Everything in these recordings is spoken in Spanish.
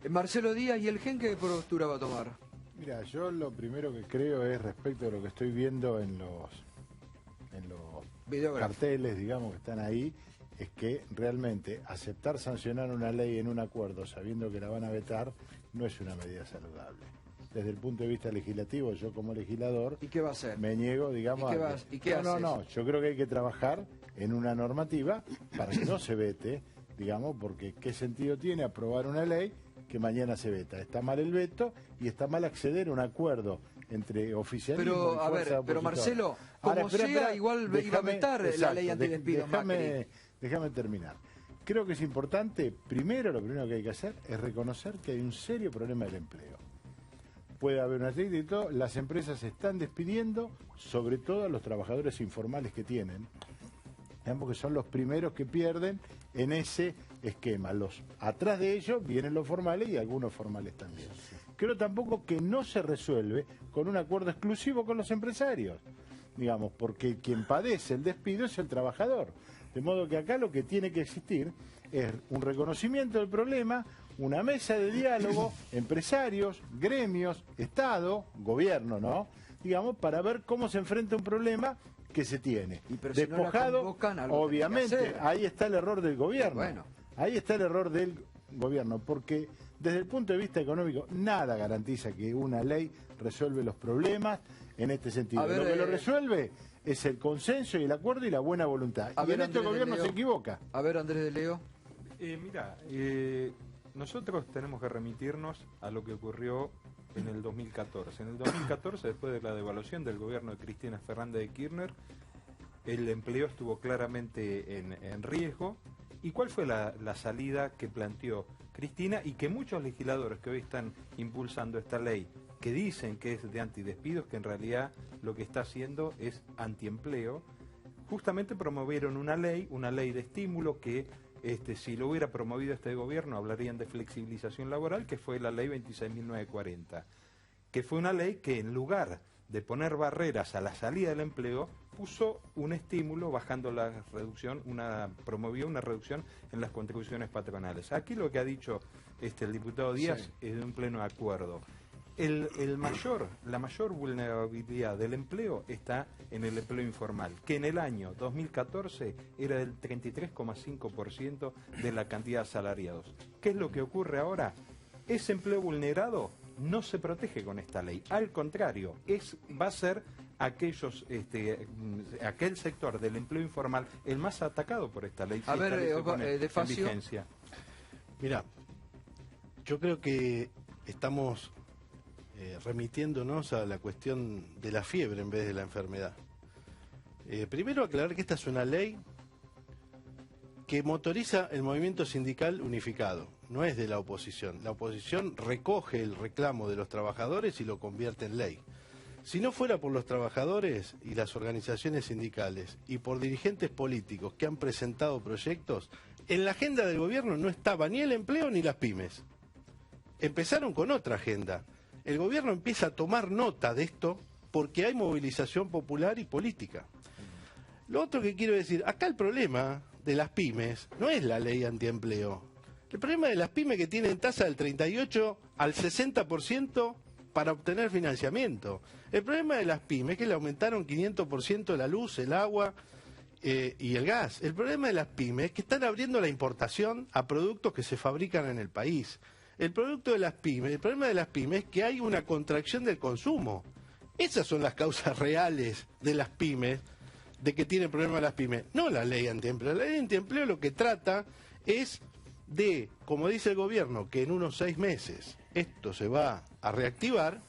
Marcelo Díaz, ¿y el GEN qué postura va a tomar? Mira, yo lo primero que creo es respecto a lo que estoy viendo en los carteles, digamos, que están ahí, es que realmente aceptar sancionar una ley en un acuerdo sabiendo que la van a vetar no es una medida saludable. Desde el punto de vista legislativo, yo como legislador... ¿Y qué va a hacer? Me niego, digamos... ¿Y qué haces? No, yo creo que hay que trabajar en una normativa para que no se vete, digamos, porque ¿qué sentido tiene aprobar una ley que mañana se veta? Está mal el veto y está mal acceder a un pero entre oficialismo y fuerza opositora. Pero Marcelo, como igual iba a vetar la ley antidespidos. Déjame terminar. Creo que es importante, lo primero que hay que hacer es reconocer que hay un serio problema del empleo. Puede haber una ley de todo, las empresas están despidiendo, sobre todo a los trabajadores informales que tienen, porque son los primeros que pierden en ese esquema. Atrás de ellos vienen los formales y algunos formales también. Creo tampoco que no se resuelve con un acuerdo exclusivo con los empresarios, digamos, porque quien padece el despido es el trabajador. De modo que acá lo que tiene que existir es un reconocimiento del problema, una mesa de diálogo, empresarios, gremios, Estado, gobierno, ¿no? Digamos, para ver cómo se enfrenta un problema que se tiene. Despojado, si no obviamente, ahí está el error del gobierno. Ahí está el error del gobierno, porque desde el punto de vista económico nada garantiza que una ley resuelve los problemas en este sentido. Lo que lo resuelve es el consenso y el acuerdo y la buena voluntad. Y en esto el gobierno se equivoca. A ver, Andrés de Leo. Nosotros tenemos que remitirnos a lo que ocurrió en el 2014. En el 2014, después de la devaluación del gobierno de Cristina Fernández de Kirchner, el empleo estuvo claramente en riesgo. ¿Y cuál fue la salida que planteó Cristina y que muchos legisladores que hoy están impulsando esta ley, que dicen que es de antidespidos, que en realidad lo que está haciendo es antiempleo, justamente promovieron una ley de estímulo que si lo hubiera promovido este gobierno hablarían de flexibilización laboral, que fue la ley 26.940, que fue una ley que en lugar de poner barreras a la salida del empleo, puso un estímulo bajando la reducción, promovió una reducción en las contribuciones patronales. Aquí lo que ha dicho el diputado Díaz es de un pleno acuerdo. La mayor vulnerabilidad del empleo está en el empleo informal, que en el año 2014 era del 33,5% de la cantidad de asalariados. ¿Qué es lo que ocurre ahora? Ese empleo vulnerado no se protege con esta ley, al contrario, va a ser aquel sector del empleo informal el más atacado por esta ley. A ver, de Facio. Mira, yo creo que estamos remitiéndonos a la cuestión de la fiebre en vez de la enfermedad. Primero aclarar que esta es una ley que motoriza el movimiento sindical unificado, no es de la oposición. La oposición recoge el reclamo de los trabajadores y lo convierte en ley. Si no fuera por los trabajadores y las organizaciones sindicales y por dirigentes políticos que han presentado proyectos, en la agenda del gobierno no estaba ni el empleo ni las pymes. Empezaron con otra agenda. El gobierno empieza a tomar nota de esto porque hay movilización popular y política. Lo otro que quiero decir, acá el problema de las pymes no es la ley antiempleo. El problema de las pymes que tienen tasa del 38 al 60% para obtener financiamiento. El problema de las pymes es que le aumentaron 500% la luz, el agua y el gas. El problema de las pymes es que están abriendo la importación a productos que se fabrican en el país. El problema de las pymes es que hay una contracción del consumo. Esas son las causas reales de las pymes, de que tienen problemas las pymes, no la ley antiempleo. La ley antiempleo lo que trata es de, como dice el gobierno, que en unos 6 meses esto se va a reactivar,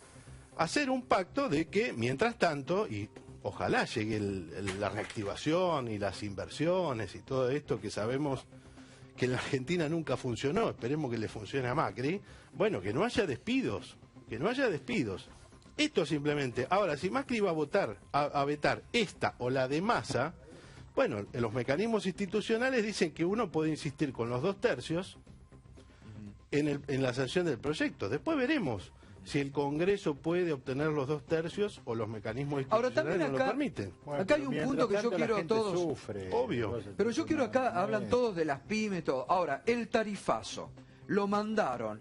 hacer un pacto de que, mientras tanto, y ojalá llegue la reactivación y las inversiones y todo esto que sabemos que en la Argentina nunca funcionó, esperemos que le funcione a Macri, bueno, que no haya despidos, Esto simplemente. Ahora, si Macri va a vetar esta o la de Massa, bueno, los mecanismos institucionales dicen que uno puede insistir con los 2/3 en la sanción del proyecto. Después veremos si el Congreso puede obtener los 2/3 o los mecanismos institucionales no lo permiten. Bueno, acá hay un punto que yo quiero todos... Sufre, obvio. Pero yo quiero acá, hablan todos de las pymes, todo. Ahora, el tarifazo, lo mandaron,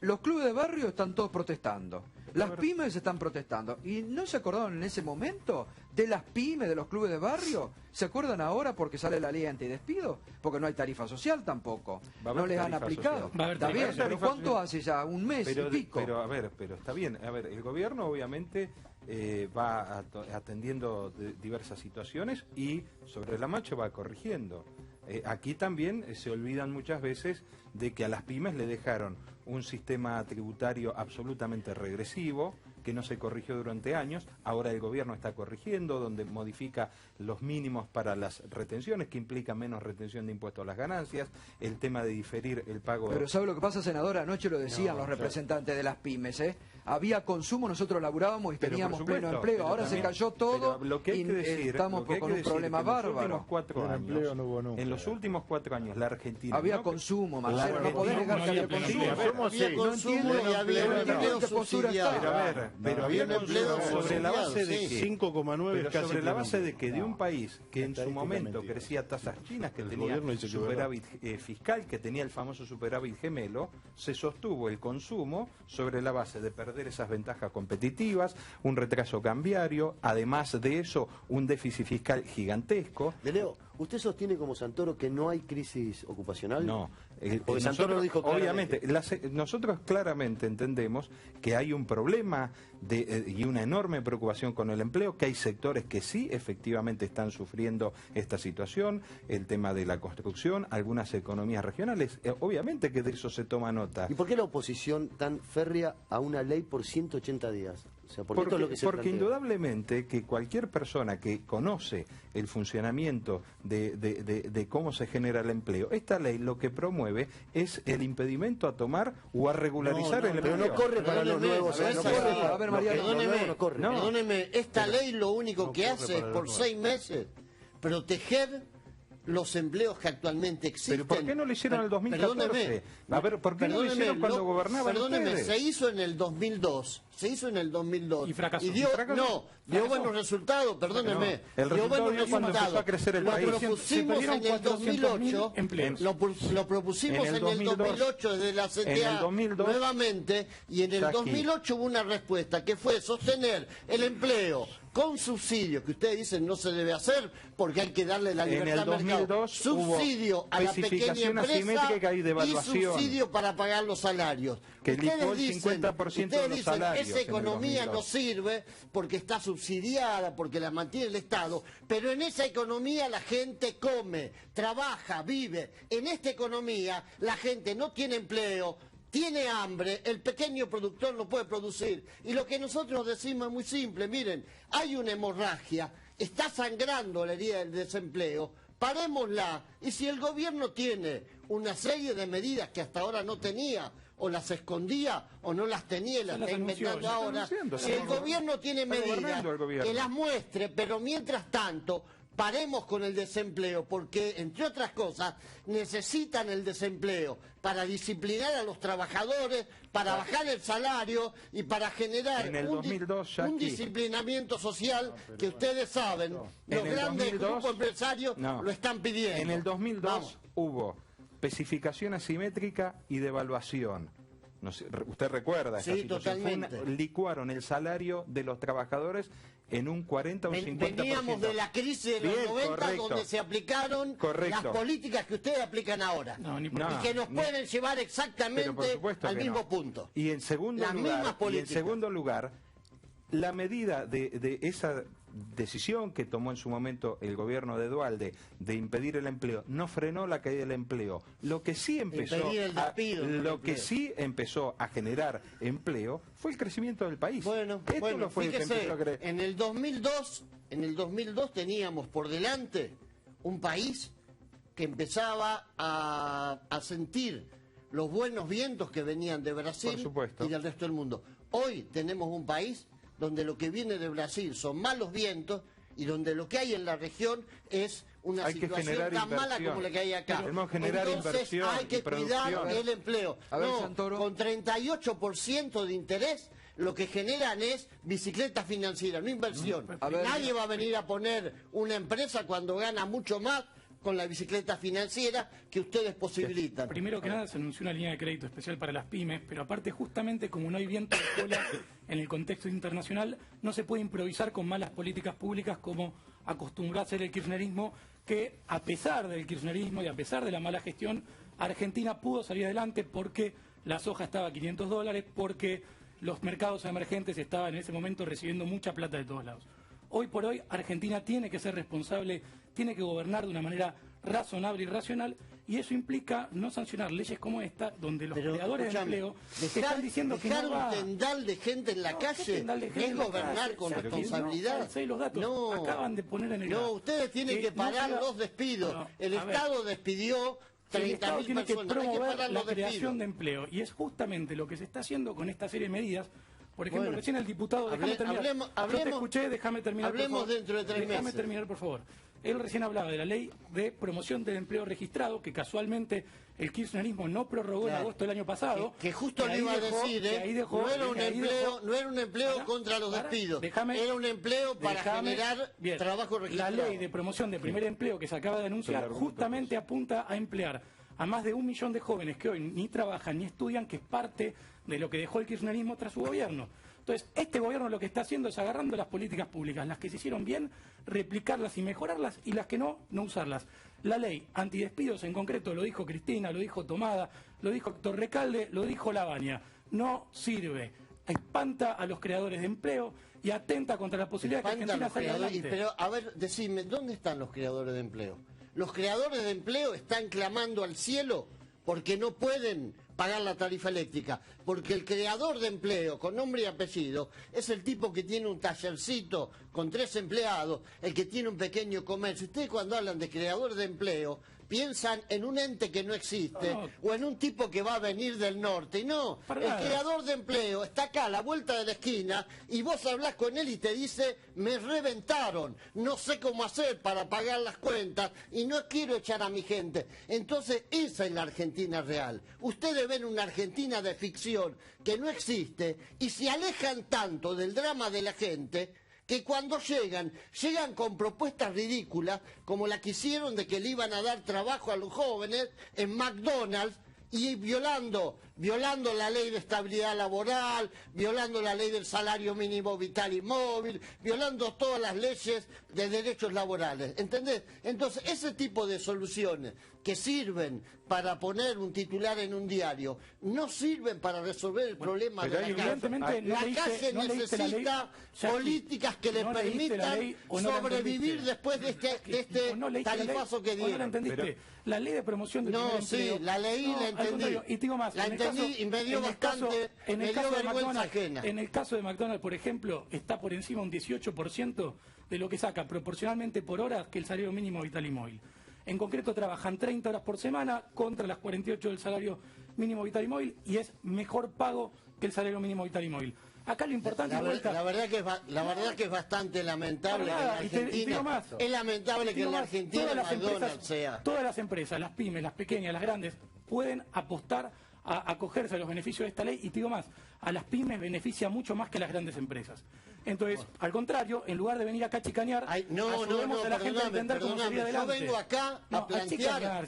los clubes de barrio están todos protestando. Las pymes están protestando. ¿Y no se acordaron en ese momento de las pymes, de los clubes de barrio? ¿Se acuerdan ahora porque sale la ley antidespido? Porque no hay tarifa social tampoco. No les han aplicado. Está bien, pero ¿cuánto hace ya? ¿Un mes y pico? Pero está bien. A ver, el gobierno obviamente va atendiendo diversas situaciones y sobre la marcha va corrigiendo. Aquí también se olvidan muchas veces de que a las pymes le dejaron un sistema tributario absolutamente regresivo, que no se corrigió durante años. Ahora el gobierno está corrigiendo, donde modifica los mínimos para las retenciones, que implica menos retención de impuestos a las ganancias, el tema de diferir el pago... Pero ¿sabe lo que pasa, senadora? Anoche lo decían los representantes de las pymes, Había consumo, nosotros laburábamos y teníamos pleno empleo. Ahora se cayó todo y estamos con un problema bárbaro. En los últimos 4 años, la Argentina... Había consumo, Marcelo, no podés negar que había consumo. Había consumo y había empleo subsidiado. Pero había empleo sobre la base de que 5,9 pero sobre la base de que de un país que en su momento crecía tasas chinas, que tenía superávit fiscal, que tenía el famoso superávit gemelo, se sostuvo el consumo sobre la base de perder esas ventajas competitivas, un retraso cambiario, además de eso un déficit fiscal gigantesco. De Leo, ¿usted sostiene como Santoro que no hay crisis ocupacional? No. Porque Santoro lo dijo claramente. Obviamente, nosotros claramente entendemos que hay un problema y una enorme preocupación con el empleo, que hay sectores que sí efectivamente están sufriendo esta situación, el tema de la construcción, algunas economías regionales, obviamente que de eso se toma nota. ¿Y por qué la oposición tan férrea a una ley por 180 días? O sea, porque indudablemente que cualquier persona que conoce el funcionamiento de cómo se genera el empleo, esta ley lo que promueve es el impedimento a tomar o a regularizar el empleo. Pero no corre para los nuevos. Perdóneme, esta ley lo único que hace es por 6 meses proteger los empleos que actualmente existen. ¿Pero por qué no lo hicieron en el 2014? A ver, ¿por qué no lo hicieron cuando gobernaban ustedes? Se hizo en el 2002. Y fracasó. Y dio buenos resultados, perdóneme. El resultado dio cuando empezó a crecer el país. Lo propusimos en el 2008, lo propusimos en el 2008 desde la CTA nuevamente, y en el 2008 hubo una respuesta que fue sostener el empleo con subsidio, que ustedes dicen no se debe hacer porque hay que darle la libertad al mercado. Subsidio a la pequeña empresa y subsidio para pagar los salarios. Que licuó el 50% de los salarios. Esa economía no sirve porque está subsidiada, porque la mantiene el Estado, pero en esa economía la gente come, trabaja, vive. En esta economía la gente no tiene empleo, tiene hambre, el pequeño productor no puede producir. Y lo que nosotros decimos es muy simple, miren, hay una hemorragia, está sangrando la herida del desempleo, parémosla. Y si el gobierno tiene una serie de medidas que hasta ahora no tenía, o las escondía, o no las tenía y las está inventando ahora, si el gobierno tiene medidas, que las muestre, pero mientras tanto paremos con el desempleo, porque, entre otras cosas, necesitan el desempleo para disciplinar a los trabajadores, para bajar el salario y para generar un disciplinamiento social que ustedes saben, los grandes grupos empresarios lo están pidiendo. En el 2002 hubo especificación asimétrica y devaluación. No sé, usted recuerda esa situación. Licuaron el salario de los trabajadores en un 40 o un 50%. Veníamos de la crisis de los 90 donde se aplicaron las políticas que ustedes aplican ahora. Y que nos pueden llevar exactamente al mismo punto. Y en segundo lugar, la medida de esa decisión que tomó en su momento el gobierno de Duhalde de impedir el empleo no frenó la caída del empleo. Lo que sí empezó a generar empleo fue el crecimiento del país. Fíjese, en el 2002 teníamos por delante un país que empezaba a sentir los buenos vientos que venían de Brasil y del resto del mundo. Hoy tenemos un país donde lo que viene de Brasil son malos vientos y donde lo que hay en la región es una situación tan mala como la que hay acá. Entonces hay que cuidar el empleo. Con 38% de interés lo que generan es bicicleta financiera, no inversión. Nadie va a venir a poner una empresa cuando gana mucho más con la bicicleta financiera que ustedes posibilitan. Primero que nada se anunció una línea de crédito especial para las pymes, pero aparte justamente como no hay viento de cola en el contexto internacional, no se puede improvisar con malas políticas públicas como acostumbró a hacer el kirchnerismo, que a pesar del kirchnerismo y a pesar de la mala gestión, Argentina pudo salir adelante porque la soja estaba a $500, porque los mercados emergentes estaban en ese momento recibiendo mucha plata de todos lados. Hoy por hoy Argentina tiene que ser responsable, tiene que gobernar de una manera razonable y racional, y eso implica no sancionar leyes como esta, donde los creadores de empleo están diciendo que no va... Dejar un tendal de gente en la calle es gobernar con responsabilidad. Los datos acaban de poner en el... No, ustedes tienen que parar los despidos. El Estado despidió 30.000 personas. Hay que parar la los creación de empleo, y es justamente lo que se está haciendo con esta serie de medidas. Por ejemplo, recién el diputado... Yo te escuché, déjame terminar, por favor. Hablemos dentro de 3 meses. Déjame terminar, por favor. Él recién hablaba de la ley de promoción del empleo registrado, que casualmente el kirchnerismo no prorrogó en agosto del año pasado. Que justo le iba a decir, no era un empleo contra los despidos, era un empleo para generar trabajo registrado. La ley de promoción del primer empleo que se acaba de anunciar justamente apunta a emplear a más de 1 millón de jóvenes que hoy ni trabajan ni estudian, que es parte de lo que dejó el kirchnerismo tras su gobierno. Entonces, este gobierno lo que está haciendo es agarrando las políticas públicas, las que se hicieron bien, replicarlas y mejorarlas, y las que no usarlas. La ley antidespidos en concreto, lo dijo Cristina, lo dijo Tomada, lo dijo Héctor Recalde, lo dijo Labaña. No sirve. Espanta a los creadores de empleo y atenta contra la posibilidad de que Argentina salga adelante. Pero, a ver, decime, ¿dónde están los creadores de empleo? Los creadores de empleo están clamando al cielo porque no pueden pagar la tarifa eléctrica, porque el creador de empleo con nombre y apellido es el tipo que tiene un tallercito con 3 empleados, el que tiene un pequeño comercio. Ustedes cuando hablan de creador de empleo piensan en un ente que no existe o en un tipo que va a venir del norte. Y no, el creador de empleo está acá a la vuelta de la esquina y vos hablás con él y te dice: me reventaron, no sé cómo hacer para pagar las cuentas y no quiero echar a mi gente. Entonces esa es la Argentina real. Ustedes ven una Argentina de ficción que no existe y se alejan tanto del drama de la gente que cuando llegan con propuestas ridículas, como la que hicieron de que le iban a dar trabajo a los jóvenes en McDonald's, y violando la ley de estabilidad laboral, violando la ley del salario mínimo vital y móvil, violando todas las leyes de derechos laborales. ¿Entendés? Entonces, ese tipo de soluciones que sirven para poner un titular en un diario, no sirven para resolver el problema de la calle. La calle necesita políticas que le permitan sobrevivir después de este tarifazo que dieron. ¿No la entendiste? La ley de promoción del primer empleo... Sí, la leí y la entendí. Y digo más, la entendí y me dio bastante, me dio vergüenza ajena. En el caso de McDonald's, por ejemplo, está por encima un 18% de lo que saca proporcionalmente por hora que el salario mínimo vital y móvil. En concreto trabajan 30 horas por semana contra las 48 del salario mínimo vital y móvil, y es mejor pago que el salario mínimo vital y móvil. Acá lo importante la verdad que es bastante lamentable que en Argentina, es lamentable que en la Argentina McDonald's sea. Todas las empresas, las pymes, las pequeñas, las grandes, pueden apostar a acogerse a los beneficios de esta ley, y te digo más, a las pymes beneficia mucho más que a las grandes empresas. Entonces, al contrario, en lugar de venir acá a chicanear, ayudemos a la gente a entender cómo salir adelante. Yo vengo acá a plantear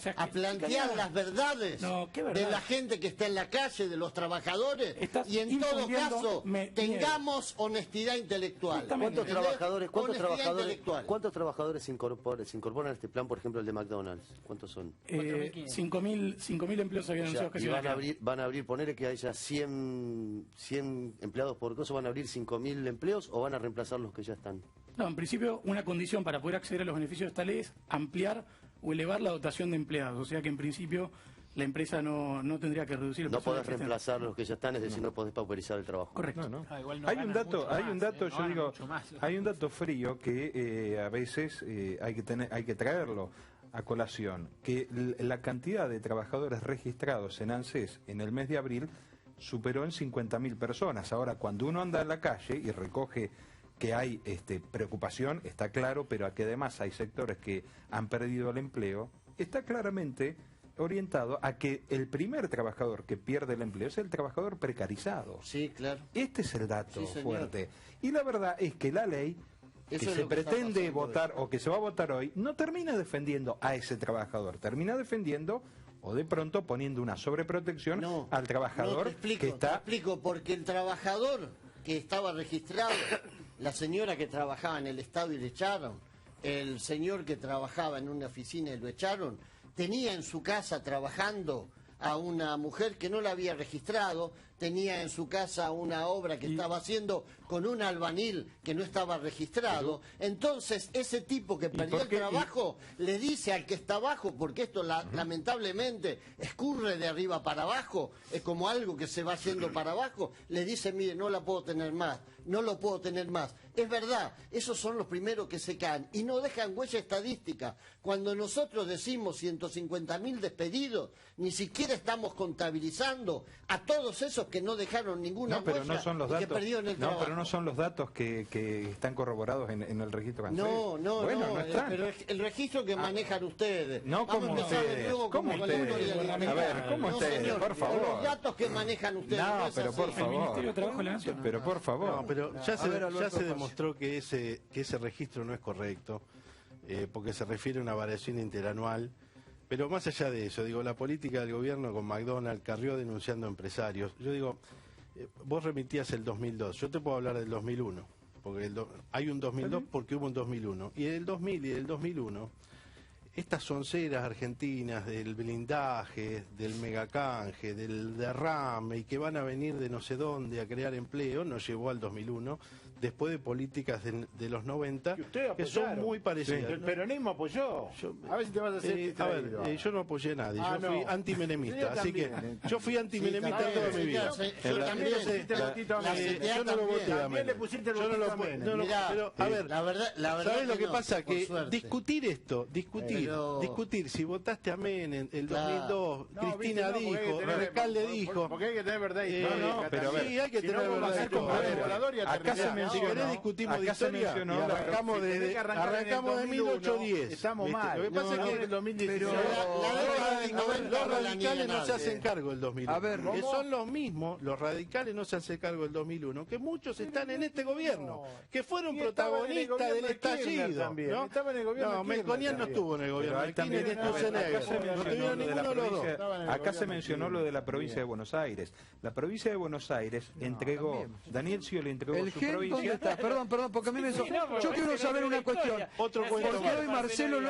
las verdades de la gente que está en la calle, de los trabajadores, y en todo caso tengamos honestidad intelectual. ¿Cuántos trabajadores se incorporan a este plan, por ejemplo, el de McDonald's? ¿Cuántos son? 5.000 empleos habían anunciado que se iban a crear. Van a abrir, poner que haya 100 empleados por cosa, ¿van a abrir 5.000 empleos o van a reemplazar los que ya están? No, en principio una condición para poder acceder a los beneficios de esta ley es ampliar o elevar la dotación de empleados. O sea que en principio la empresa no tendría que reducir el personal. No podés reemplazar los que ya están, es decir, no podés pauperizar el trabajo. Correcto. Hay un dato frío que a veces hay que traerlo a colación, que la cantidad de trabajadores registrados en ANSES en el mes de abril superó en 50.000 personas. Ahora, cuando uno anda en la calle y recoge que hay preocupación, está claro, pero que además hay sectores que han perdido el empleo, está claramente orientado a que el primer trabajador que pierde el empleo es el trabajador precarizado. Sí, claro. Este es el dato fuerte. Y la verdad es que la ley que Eso es se lo que está pretende pasando votar o que se va a votar hoy, no termina defendiendo a ese trabajador, termina defendiendo o de pronto poniendo una sobreprotección al trabajador te explico, que está... Te explico, porque el trabajador que estaba registrado, la señora que trabajaba en el Estado y le echaron, el señor que trabajaba en una oficina y lo echaron, tenía en su casa trabajando a una mujer que no la había registrado, tenía en su casa una obra que estaba haciendo con un albanil que no estaba registrado. Entonces, ese tipo que perdió el trabajo le dice al que está abajo, porque esto lamentablemente escurre de arriba para abajo, es como algo que se va haciendo para abajo, le dice, mire, no la puedo tener más, no lo puedo tener más. Es verdad, esos son los primeros que se caen y no dejan huella estadística. Cuando nosotros decimos 150.000 despedidos, ni siquiera estamos contabilizando a todos esos que no dejaron ninguna pero huella no son los y que datos, perdieron el trabajo. pero no son los datos que están corroborados en el registro CANSES. No, están. pero el registro que manejan ustedes. No, Vamos como a empezar de ustedes. nuevo ¿Cómo como con la ustedes? historia de la A ver, ¿cómo no, ustedes? señor, Por favor. con los datos que manejan ustedes. No, es pero así. por favor. El Ministerio de Trabajo le Nación. Pero por favor. No, pero ya A ver, Alberto, se pase. demostró que ese registro no es correcto, porque se refiere a una variación interanual. Pero más allá de eso, digo, la política del gobierno con McDonald's, Carrió denunciando a empresarios. Yo digo, vos remitías el 2002, yo te puedo hablar del 2001, porque hay un 2002 porque hubo un 2001. Y el 2000 y el 2001, estas sonceras argentinas del blindaje, del megacanje, del derrame y que van a venir de no sé dónde a crear empleo, nos llevó al 2001, después de políticas de los 90 que son muy parecidas. El peronismo apoyó. A ver si te vas a hacer yo no apoyé a nadie, Ah, yo fui no. antimenemista, Yo así que también. yo fui antimenemista Sí, toda mi también, vida. sí, yo también. Yo no lo voté a También le Menem. pusiste el Yo no botito lo a Menem. no lo- Mirá, pero, a ver, la verdad ¿sabés lo que no, pasa? por Que suerte. discutir esto, Pero- discutir si votaste a Menem el Claro. 2002, No, Cristina viste, no, porque hay dijo, que tener- Recalde dijo. Porque hay que tener verdad Eh, histórica. no, pero a ver, sí, hay que Si no, tener vos vas a verdad ser como histórica. colaborador y Acá se aterrizar. Si mencionó, querés discutimos de acá se historia mencionó y la- arrancamos si tenés desde que arrancar arrancamos en de el 2001, 1810. estamos ¿viste? mal. Lo que pasa No, es en que el 2018. La década del 90 los no la radicales niega no se nadie. hacen cargo del 2001. A ver, que ¿cómo? son los mismos, los radicales no se hacen cargo del 2001, que muchos están en este gobierno, que fueron Y estaban en el protagonistas del gobierno de Kirchner estallido. también, ¿no? estaban en el gobierno No, de Kirchner Melconian no también. estuvo en el gobierno Pero de ahí también, Kirchner, a ni ver, Sturzenegger. acá se No mencionó tuvieron lo de la ninguno de los dos. provincia- Estaban en el acá se gobierno mencionó de lo de la Kirchner. provincia de Buenos Aires. La provincia de Buenos Aires entregó, también. Daniel Scioli entregó ¿El su gen dónde provincia. está? Perdón, porque a mí me... Yo quiero saber una cuestión. Otro cuento Porque más. hoy Marcelo,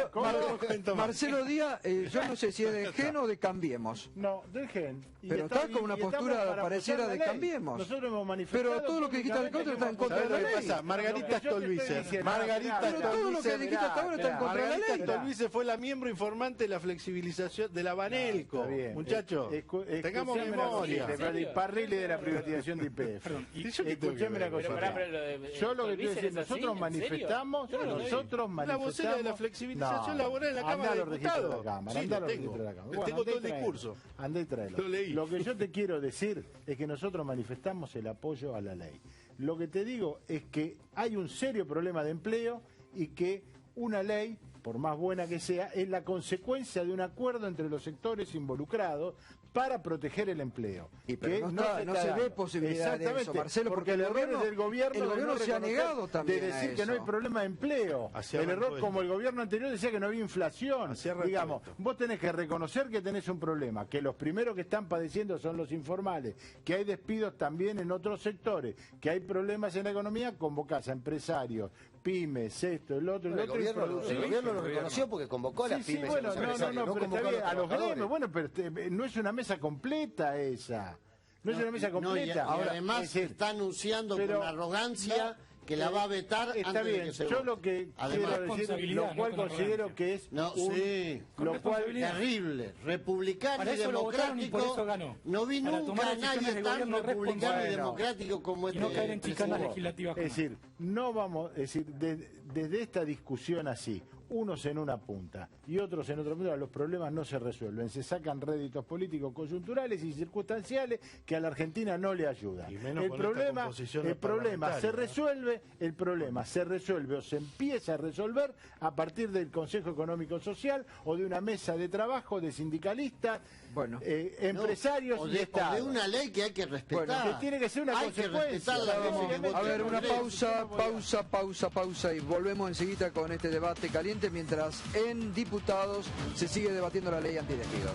Marcelo Díaz, yo no sé si es de gen o de Cambiemos. No, del gen. Y Pero está con una y estamos postura para pareciera apoyar de la ley. Cambiemos. Nosotros hemos manifestado. Pero todo lo que dijiste al contra está en contra de ¿Sabes la lo que ley. pasa? Margarita Lo que yo te estoy Stolbizer. diciendo, Margarita Pero todo lo que Stolbizer. dijiste hasta ahora está en contra de la Margarita ley. Stolbizer fue la miembro informante de la flexibilización de la Banelco. Está bien. Muchachos, tengamos Escuchame una memoria. cosita, el parrile de la privatización de IPF. ¿Y yo qué tengo que Escuchame una ver? cosa. Pero, pará, pero, Yo lo que estoy ¿Stolbizer diciendo, es así? nosotros ¿En manifestamos, serio? Yo no lo nosotros manifestamos. La vocera de la flexibilización laboral en la andá Cámara a de los registros de Diputados. la Cámara, Sí, andá a lo los tengo. registros de la Cámara. Tengo Bueno, todo el andá y traelo. discurso. Andá y tráelo. Lo leí. Lo que yo te quiero decir es que nosotros manifestamos el apoyo a la ley. Lo que te digo es que hay un serio problema de empleo y que una ley, por más buena que sea, es la consecuencia de un acuerdo entre los sectores involucrados para proteger el empleo. Y pero Que no está se ve dando. posibilidad de eso, Exactamente, Marcelo, porque el error gobierno- es del gobierno, el de gobierno no se ha reconocer, negado también de a decir que no hay eso. problema de empleo. Así El arrancó error, esto. como el gobierno anterior decía que no había inflación. Así arrancó Digamos, esto. vos tenés que reconocer que tenés un problema, que los primeros que están padeciendo son los informales, que hay despidos también en otros sectores, que hay problemas en la economía, convocás a empresarios, pymes, esto, el otro, Bueno, el y gobierno producís. lo reconoció porque convocó a las Sí, sí, pymes y a bueno, los no, empresarios, pero convocó está bien, a los trabajadores. gremios, bueno, pero no es una mesa completa esa. No es una mesa completa. Y además es decir, está anunciando pero- con arrogancia que la va a vetar Está antes de bien, que se yo vote. lo que Además, quiero decir, responsabilidad, lo cual no con considero arrogancia. que es No, un, sí, con lo cual responsabilidad. terrible, republicano Para y eso lo votaron y por democrático. eso ganó. No vi Para nunca tomar a decisiones nadie de tan gobierno republicano y responsables. democrático como Y este. no caer en chicanas presidente. legislativas. Es decir, no vamos, es decir, desde esta discusión así, unos en una punta y otros en otra punta, los problemas no se resuelven, se sacan réditos políticos coyunturales y circunstanciales que a la Argentina no le ayudan. Y menos El con esta problema, composición el problema se parlamentaria, ¿no? resuelve, el problema se resuelve o se empieza a resolver a partir del Consejo Económico Social o de una mesa de trabajo de sindicalistas Bueno. Empresarios o y de Estado. una ley que hay que respetar. Bueno, que tiene que ser una hay que consecuencia. respetar la ley. A ver, una pausa y volvemos enseguida con este debate caliente mientras en diputados se sigue debatiendo la ley antidespidos.